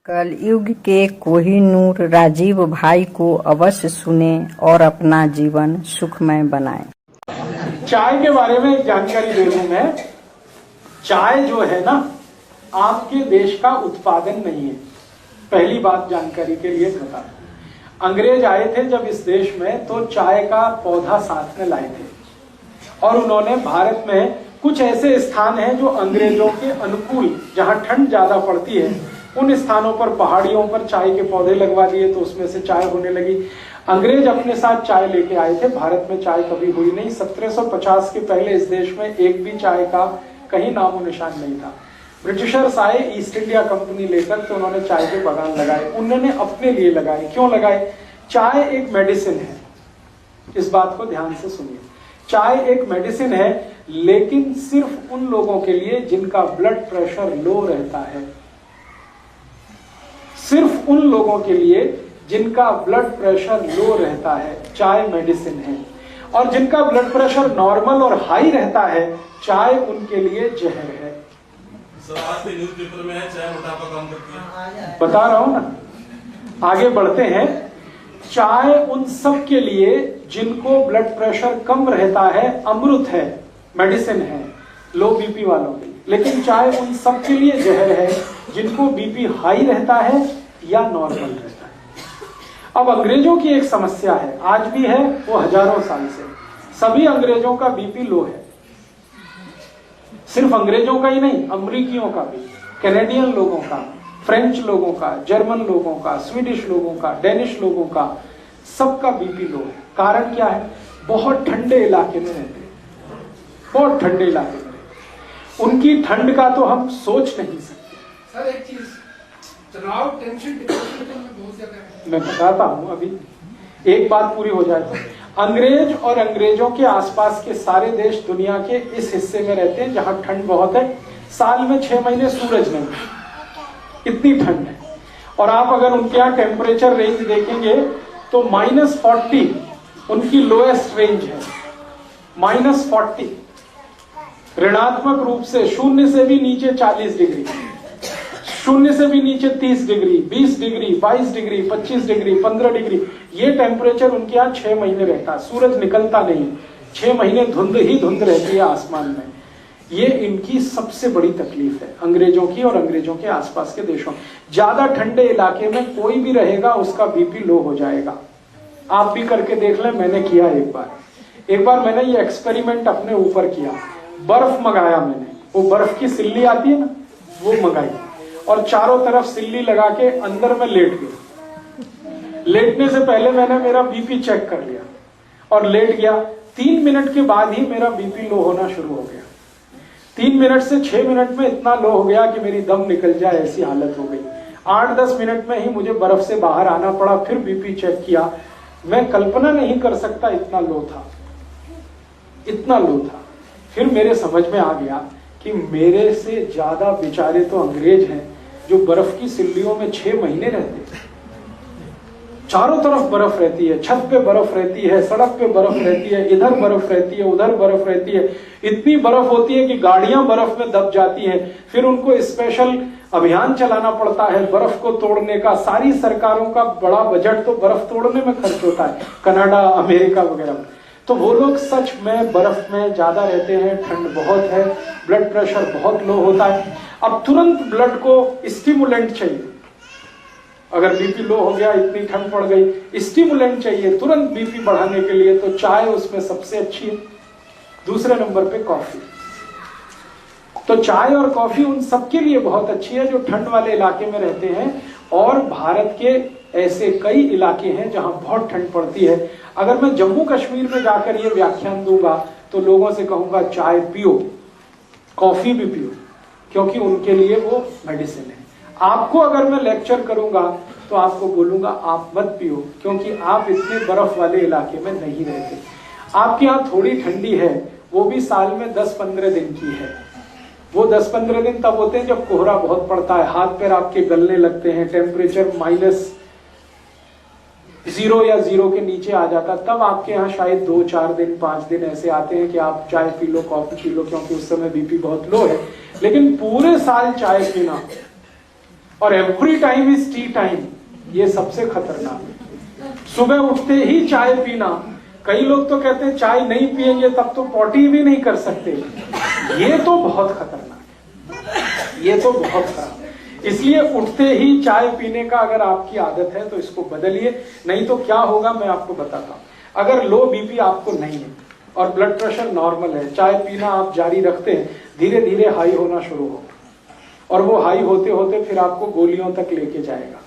कलयुग के कोहिनूर राजीव भाई को अवश्य सुनें और अपना जीवन सुखमय बनाएं। चाय के बारे में एक जानकारी दे दूं मैं। चाय जो है ना, आपके देश का उत्पादन नहीं है। पहली बात जानकारी के लिए बता दूं। अंग्रेज आए थे जब इस देश में, तो चाय का पौधा साथ में लाए थे और उन्होंने भारत में कुछ ऐसे स्थान हैं जो अंग्रेजों के अनुकूल, जहां ठंड ज्यादा पड़ती है, उन स्थानों पर, पहाड़ियों पर चाय के पौधे लगवा दिए, तो उसमें से चाय होने लगी। अंग्रेज अपने साथ चाय लेके आए थे। भारत में चाय कभी हुई नहीं। 1750 के पहले इस देश में एक भी चाय का कहीं नामो निशान नहीं था। ब्रिटिशर्स आए ईस्ट इंडिया कंपनी लेकर, तो उन्होंने चाय के बागान लगाए। उन्होंने अपने लिए लगाए। क्यों लगाए? चाय एक मेडिसिन है। इस बात को ध्यान से सुनिए। चाय एक मेडिसिन है, लेकिन सिर्फ उन लोगों के लिए जिनका ब्लड प्रेशर लो रहता है। सिर्फ उन लोगों के लिए जिनका ब्लड प्रेशर लो रहता है चाय मेडिसिन है, और जिनका ब्लड प्रेशर नॉर्मल और हाई रहता है, चाय उनके लिए जहर है। सर, आज के न्यूज़पेपर में है चाय मोटापा कम करती है। बता रहा हूं ना। आगे बढ़ते हैं। चाय उन सब के लिए जिनको ब्लड प्रेशर कम रहता है अमृत है, मेडिसिन है, लो बीपी वालों के लिए। लेकिन चाय उन सब के लिए जहर है जिनको बीपी हाई रहता है या नॉर्मल रहता है। अब अंग्रेजों की एक समस्या है, आज भी है, वो हजारों साल से। सभी अंग्रेजों का बीपी लो है। सिर्फ अंग्रेजों का ही नहीं, अमरीकियों का भी, कैनेडियन लोगों का, फ्रेंच लोगों का, जर्मन लोगों का, स्वीडिश लोगों का, डेनिश लोगों का, सबका बीपी लो है। कारण क्या है? बहुत ठंडे इलाके में रहते हैं, बहुत ठंडे इलाके में। उनकी ठंड का तो हम सोच नहीं सकते। सर, एक चीज, तनाव, टेंशन, डिप्रेशन में बहुत ज्यादा है। मैं बताता हूं, अभी एक बात पूरी हो जाए तो। अंग्रेज और अंग्रेजों के आसपास के सारे देश दुनिया के इस हिस्से में रहते हैं जहां ठंड बहुत है। साल में 6 महीने सूरज नहीं, इतनी ठंड है। और आप अगर उनके यहाँ टेम्परेचर रेंज देखेंगे तो -40 उनकी लोएस्ट रेंज है। -40 ऋणात्मक रूप से, शून्य से भी नीचे 40 डिग्री, शून्य से भी नीचे 30 degree, 20 degree, 22 degree, 25 degree, 15 degree, ये टेम्परेचर उनके यहाँ 6 महीने रहता है। सूरज निकलता नहीं, 6 महीने धुंध ही धुंध रहती है आसमान में। ये इनकी सबसे बड़ी तकलीफ है, अंग्रेजों की और अंग्रेजों के आसपास के देशों। ज्यादा ठंडे इलाके में कोई भी रहेगा, उसका बीपी लो हो जाएगा। आप भी करके देख लें, मैंने किया एक बार मैंने ये एक्सपेरिमेंट अपने ऊपर किया। बर्फ मंगाया मैंने, वो बर्फ की सिल्ली आती है ना, वो मंगाई और चारों तरफ सिल्ली लगा के अंदर में लेट गया। लेटने से पहले मैंने मेरा बीपी चेक कर लिया और लेट गया। 3 मिनट के बाद ही मेरा बीपी लो होना शुरू हो गया। 3 मिनट से 6 मिनट में इतना लो हो गया कि मेरी दम निकल जाए ऐसी हालत हो गई। 8-10 मिनट में ही मुझे बर्फ से बाहर आना पड़ा। फिर बीपी चेक किया, मैं कल्पना नहीं कर सकता इतना लो था, इतना लो था। फिर मेरे समझ में आ गया कि मेरे से ज्यादा बेचारे तो अंग्रेज हैं जो बर्फ की सिल्लियों में 6 महीने रहते हैं। चारों तरफ बर्फ रहती है, छत पे बर्फ रहती है, सड़क पे बर्फ रहती है, इधर बर्फ रहती है, उधर बर्फ रहती है। इतनी बर्फ होती है कि गाड़ियां बर्फ में दब जाती हैं। फिर उनको स्पेशल अभियान चलाना पड़ता है बर्फ को तोड़ने का। सारी सरकारों का बड़ा बजट तो बर्फ तोड़ने में खर्च होता है, कनाडा, अमेरिका वगैरह। तो वो लोग सच में बर्फ में ज्यादा रहते हैं, ठंड बहुत है, ब्लड प्रेशर बहुत लो होता है। अब तुरंत ब्लड को स्टिमुलेंट चाहिए। अगर बीपी लो हो गया, इतनी ठंड पड़ गई, स्टिमुलेंट चाहिए तुरंत बीपी बढ़ाने के लिए, तो चाय उसमें सबसे अच्छी है। दूसरे नंबर पे कॉफी। तो चाय और कॉफी उन सबके लिए बहुत अच्छी है जो ठंड वाले इलाके में रहते हैं। और भारत के ऐसे कई इलाके हैं जहां बहुत ठंड पड़ती है। अगर मैं जम्मू कश्मीर में जाकर ये व्याख्यान दूंगा तो लोगों से कहूंगा चाय पियो, कॉफी भी पियो, क्योंकि उनके लिए वो मेडिसिन है। आपको अगर मैं लेक्चर करूंगा तो आपको बोलूंगा आप मत पियो, क्योंकि आप इतने बर्फ वाले इलाके में नहीं रहते। आपके यहाँ थोड़ी ठंडी है, वो भी साल में 10-15 दिन की है। वो 10-15 दिन तब होते हैं जब कोहरा बहुत पड़ता है, हाथ पैर आपके गलने लगते हैं, टेम्परेचर -0 या 0 के नीचे आ जाता। तब आपके यहाँ शायद 2-4 दिन, 5 दिन ऐसे आते हैं कि आप चाय P low, coffee P low, क्योंकि उस समय बीपी बहुत लो है। लेकिन पूरे साल चाय पीना और every time is T time, ये सबसे खतरनाक है। सुबह उठते ही चाय पीना, कई लोग तो कहते हैं चाय नहीं पिएंगे तब तो पॉटी भी नहीं कर सकते, ये तो बहुत खतरनाक है, ये तो बहुत खराब है। इसलिए उठते ही चाय पीने का अगर आपकी आदत है तो इसको बदलिए, नहीं तो क्या होगा मैं आपको बताता हूं। अगर लो बीपी आपको नहीं है और ब्लड प्रेशर नॉर्मल है, चाय पीना आप जारी रखते हैं, धीरे धीरे हाई होना शुरू होगा और वो हाई होते होते फिर आपको गोलियों तक लेके जाएगा।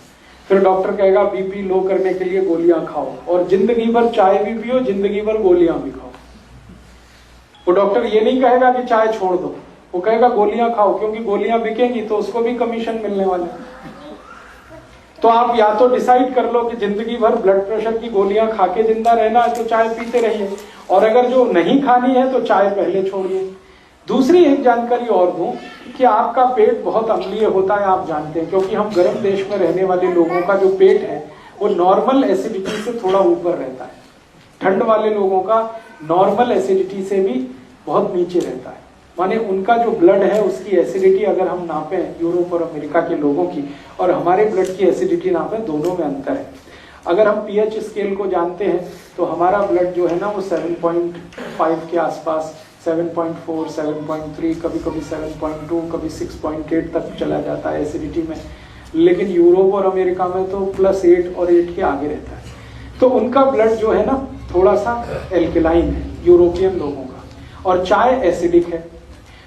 फिर डॉक्टर कहेगा बीपी लो करने के लिए गोलियां खाओ, और जिंदगी भर चाय भी पियो, जिंदगी भर गोलियां भी खाओ। वो डॉक्टर ये नहीं कहेगा कि चाय छोड़ दो, वो कहेगा गोलियां खाओ, क्योंकि गोलियां बिकेंगी तो उसको भी कमीशन मिलने वाला है। तो आप या तो डिसाइड कर लो कि जिंदगी भर ब्लड प्रेशर की गोलियां खा के जिंदा रहना है तो चाय पीते रहिए, और अगर जो नहीं खानी है तो चाय पहले छोड़िए। दूसरी एक जानकारी और दूं कि आपका पेट बहुत अम्लीय होता है, आप जानते हैं, क्योंकि हम गर्म देश में रहने वाले लोगों का जो पेट है वो नॉर्मल एसिडिटी से थोड़ा ऊपर रहता है, ठंड वाले लोगों का नॉर्मल एसिडिटी से भी बहुत नीचे रहता है। माने उनका जो ब्लड है उसकी एसिडिटी अगर हम नापें यूरोप और अमेरिका के लोगों की और हमारे ब्लड की एसिडिटी नापें, दोनों में अंतर है। अगर हम पीएच स्केल को जानते हैं तो हमारा ब्लड जो है ना वो 7.5 के आसपास, 7.4, 7.3, कभी कभी 7.2, कभी 6.8 तक चला जाता है एसिडिटी में। लेकिन यूरोप और अमेरिका में तो +8 और 8 के आगे रहता है। तो उनका ब्लड जो है ना थोड़ा सा एल्कलाइन है यूरोपियन लोगों का, और चाय एसिडिक है।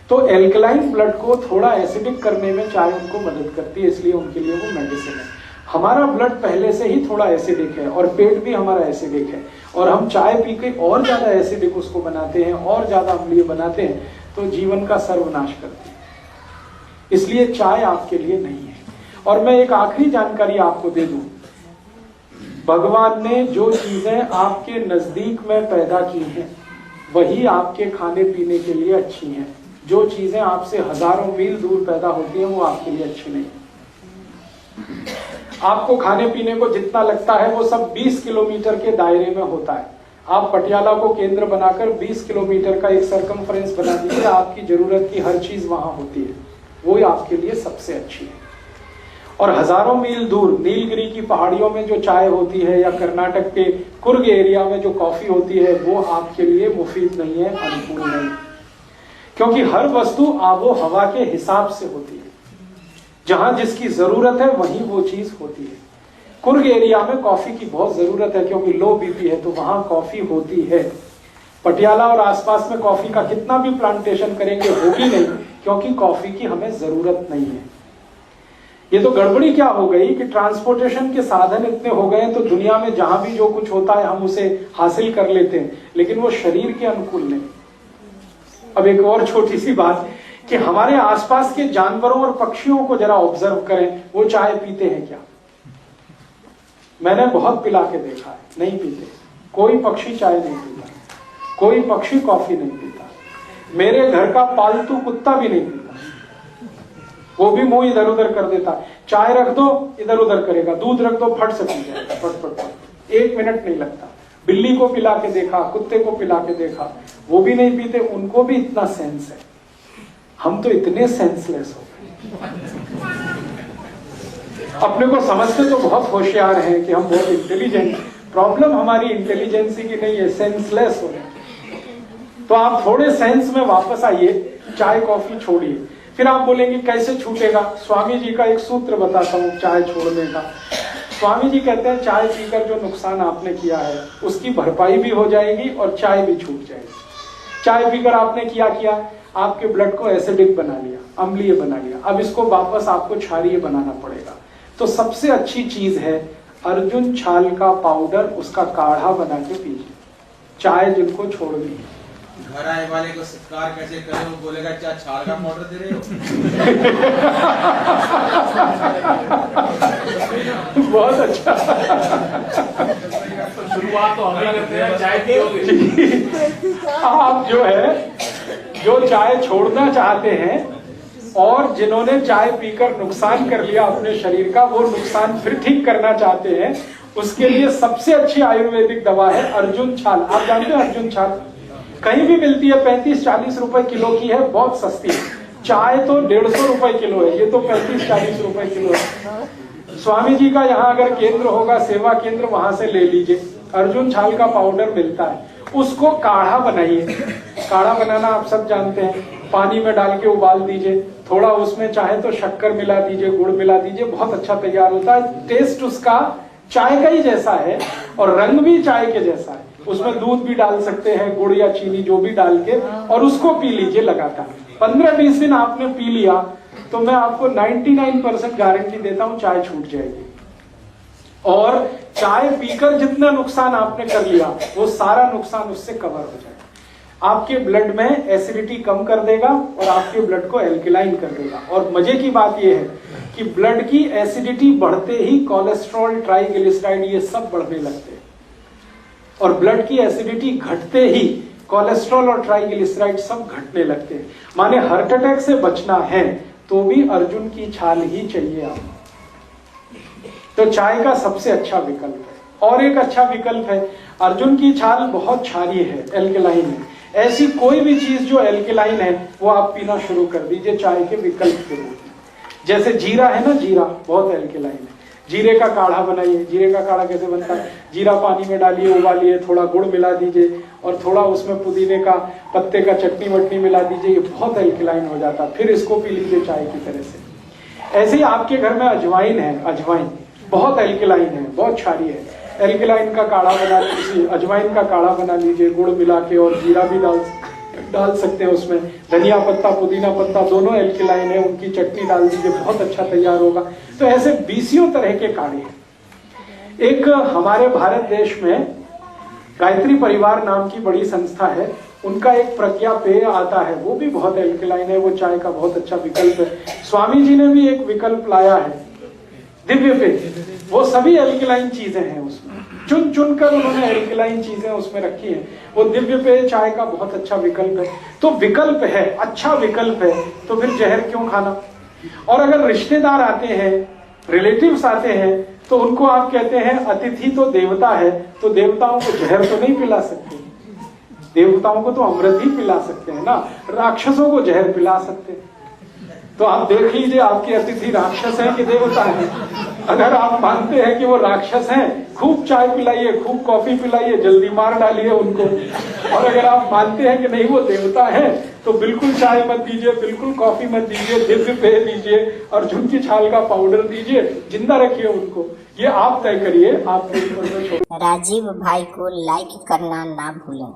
तो एल्कलाइन ब्लड को थोड़ा एसिडिक करने में चाय उनको मदद करती है, इसलिए उनके लिए वो मेडिसिन है। हमारा ब्लड पहले से ही थोड़ा एसिडिक है और पेट भी हमारा एसिडिक है, और हम चाय पी के और ज्यादा एसिडिक उसको बनाते हैं, और ज्यादा अम्लीय बनाते हैं, तो जीवन का सर्वनाश करते हैं। इसलिए चाय आपके लिए नहीं है। और मैं एक आखिरी जानकारी आपको दे दूं, भगवान ने जो चीजें आपके नजदीक में पैदा की हैं वही आपके खाने पीने के लिए अच्छी हैं। जो चीजें आपसे हजारों मील दूर पैदा होती हैं वो आपके लिए अच्छी नहीं। आपको खाने पीने को जितना लगता है वो सब 20 किलोमीटर के दायरे में होता है। आप पटियाला को केंद्र बनाकर 20 किलोमीटर का एक सरकमफ्रेंस बना दीजिए, आपकी जरूरत की हर चीज वहां होती है, वो आपके लिए सबसे अच्छी है। और हजारों मील दूर नीलगिरी की पहाड़ियों में जो चाय होती है या कर्नाटक के कुर्ग एरिया में जो कॉफी होती है वो आपके लिए मुफीद नहीं है, अनुकूल नहीं, क्योंकि हर वस्तु आबो हवा के हिसाब से होती है। जहां जिसकी जरूरत है वहीं वो चीज होती है। कुर्ग एरिया में कॉफी की बहुत जरूरत है क्योंकि लो बीपी है, तो वहां कॉफी होती है। पटियाला और आसपास में कॉफी का कितना भी प्लांटेशन करेंगे होगी नहीं, क्योंकि कॉफी की हमें जरूरत नहीं है। ये तो गड़बड़ी क्या हो गई कि ट्रांसपोर्टेशन के साधन इतने हो गए तो दुनिया में जहां भी जो कुछ होता है हम उसे हासिल कर लेते हैं, लेकिन वो शरीर के अनुकूल नहीं। अब एक और छोटी सी बात कि हमारे आसपास के जानवरों और पक्षियों को जरा ऑब्जर्व करें, वो चाय पीते हैं क्या? मैंने बहुत पिला के देखा है, नहीं पीते। कोई पक्षी चाय नहीं पीता, कोई पक्षी कॉफी नहीं पीता, मेरे घर का पालतू कुत्ता भी नहीं पीता। वो भी मुंह इधर उधर कर देता है। चाय रख दो इधर उधर करेगा, दूध रख दो फट से पी जाएगा, फट फट फट, 1 मिनट नहीं लगता। बिल्ली को पिला के देखा, कुत्ते को पिला के देखा, वो भी नहीं पीते। उनको भी इतना सेंस है, हम तो इतने सेंसलेस हो गए। अपने को समझते तो बहुत होशियार हैं कि हम बहुत इंटेलिजेंट। प्रॉब्लम हमारी इंटेलिजेंसी की नहीं है, सेंसलेस हो रहे। तो आप थोड़े सेंस में वापस आइए, चाय कॉफी छोड़िए। फिर आप बोलेंगे कैसे छूटेगा? स्वामी जी का एक सूत्र बताता हूं चाय छोड़ने का। स्वामी जी कहते हैं चाय पीकर जो नुकसान आपने किया है उसकी भरपाई भी हो जाएगी और चाय भी छूट जाएगी। चाय पीकर आपने किया आपके ब्लड को एसिडिक बना लिया, अम्लीय बना लिया, अब इसको वापस आपको क्षारीय बनाना पड़ेगा। तो सबसे अच्छी चीज है अर्जुन छाल का पाउडर, उसका काढ़ा बना के पीजिए। चाय जिनको छोड़नी है, घर आए वाले को सत्कार कैसे करें, वो बोलेगा क्या छाल का पाउडर दे रहे हो। बहुत अच्छा। शुरुआत तो हमें करते हैं, चाय पियोगे। आप जो चाय छोड़ना चाहते हैं और जिन्होंने चाय पीकर नुकसान कर लिया अपने शरीर का, वो नुकसान फिर ठीक करना चाहते हैं, उसके लिए सबसे अच्छी आयुर्वेदिक दवा है अर्जुन छाल। आप जानते हैं अर्जुन छाल कहीं भी मिलती है, 35-40 रुपए किलो की है, बहुत सस्ती है। चाय तो 150 रुपए किलो है, ये तो 35-40 रुपए किलो है। स्वामी जी का यहाँ अगर केंद्र होगा, सेवा केंद्र, वहां से ले लीजिए। अर्जुन छाल का पाउडर मिलता है, उसको काढ़ा बनाइए। काढ़ा बनाना आप सब जानते हैं, पानी में डाल के उबाल दीजिए, थोड़ा उसमें चाहे तो शक्कर मिला दीजिए, गुड़ मिला दीजिए, बहुत अच्छा तैयार होता है। टेस्ट उसका चाय का ही जैसा है और रंग भी चाय के जैसा है। उसमें दूध भी डाल सकते हैं, गुड़ या चीनी जो भी डाल के, और उसको पी लीजिए लगातार। 15-20 दिन आपने पी लिया तो मैं आपको 99% गारंटी देता हूं चाय छूट जाएगी। और चाय पीकर जितना नुकसान आपने कर लिया वो सारा नुकसान उससे कवर हो जाएगा। आपके ब्लड में एसिडिटी कम कर देगा और आपके ब्लड को एल्कलाइन कर देगा। और मजे की बात यह है कि ब्लड की एसिडिटी बढ़ते ही कोलेस्ट्रॉल, ट्राइग्लिसराइड ये सब बढ़ने लगते हैं, और ब्लड की एसिडिटी घटते ही कोलेस्ट्रॉल और ट्राइग्लिसराइड सब घटने लगते हैं। माने हार्ट अटैक से बचना है तो भी अर्जुन की छाल ही चाहिए आपको। तो चाय का सबसे अच्छा विकल्प है। और एक अच्छा विकल्प है, अर्जुन की छाल बहुत क्षारीय है, एल्कलाइन है। ऐसी कोई भी चीज जो एल्कलाइन है वो आप पीना शुरू कर दीजिए चाय के विकल्प के रूप में। जैसे जीरा है ना, जीरा बहुत एल्कलाइन है, जीरे का काढ़ा बनाइए। जीरे का काढ़ा कैसे बनता है? जीरा पानी में डालिए, उबालिए, थोड़ा गुड़ मिला दीजिए और थोड़ा उसमें पुदीने का पत्ते का चटनी वटनी मिला दीजिए, ये बहुत एल्कलाइन हो जाता है। फिर इसको पी लीजिए चाय की तरह से। ऐसे ही आपके घर में अजवाइन है, अजवाइन बहुत एल्कलाइन है, बहुत क्षारीय है। एल्कलाइन का काढ़ा बना लीजिए, अजवाइन का काढ़ा बना लीजिए, गुड़ मिला के, और जीरा भी डाल सकते हैं उसमें। धनिया पत्ता, पुदीना पत्ता दोनों एल्कलाइन है, उनकी चटनी डाल दीजिए, बहुत अच्छा तैयार होगा। तो ऐसे 20 तरह के काढ़े हैं। एक हमारे भारत देश में गायत्री परिवार नाम की बड़ी संस्था है, उनका एक प्रज्ञा पेय आता है, वो भी बहुत एल्कलाइन है, वो चाय का बहुत अच्छा विकल्प है। स्वामी जी ने भी एक विकल्प लाया है, दिव्य पेय, वो सभी एल्कलाइन चीजें हैं उसमें, चुन चुन कर उन्होंने एल्कलाइन चीजें उसमें रखी हैं। वो दिव्य पेय चाय का बहुत अच्छा विकल्प है। तो विकल्प है, अच्छा विकल्प है, तो फिर जहर क्यों खाना? और अगर रिश्तेदार आते हैं, रिलेटिव्स आते हैं, तो उनको आप कहते हैं अतिथि तो देवता है, तो देवताओं को जहर तो नहीं पिला सकते, देवताओं को तो अमृत ही पिला सकते हैं ना, राक्षसों को जहर पिला सकते हैं। तो आप देख लीजिए आपके अतिथि राक्षस है कि देवता है। अगर आप मानते हैं कि वो राक्षस हैं, खूब चाय पिलाइए, खूब कॉफी पिलाइए, जल्दी मार डालिए उनको। और अगर आप मानते हैं कि नहीं वो देवता है, तो बिल्कुल चाय मत दीजिए, बिल्कुल कॉफी मत दीजिए, दिव्य पेय दीजिए, अर्जुन की छाल का पाउडर दीजिए, जिंदा रखिए उनको। ये आप तय करिए, आप। राजीव भाई को लाइक करना ना भूलें।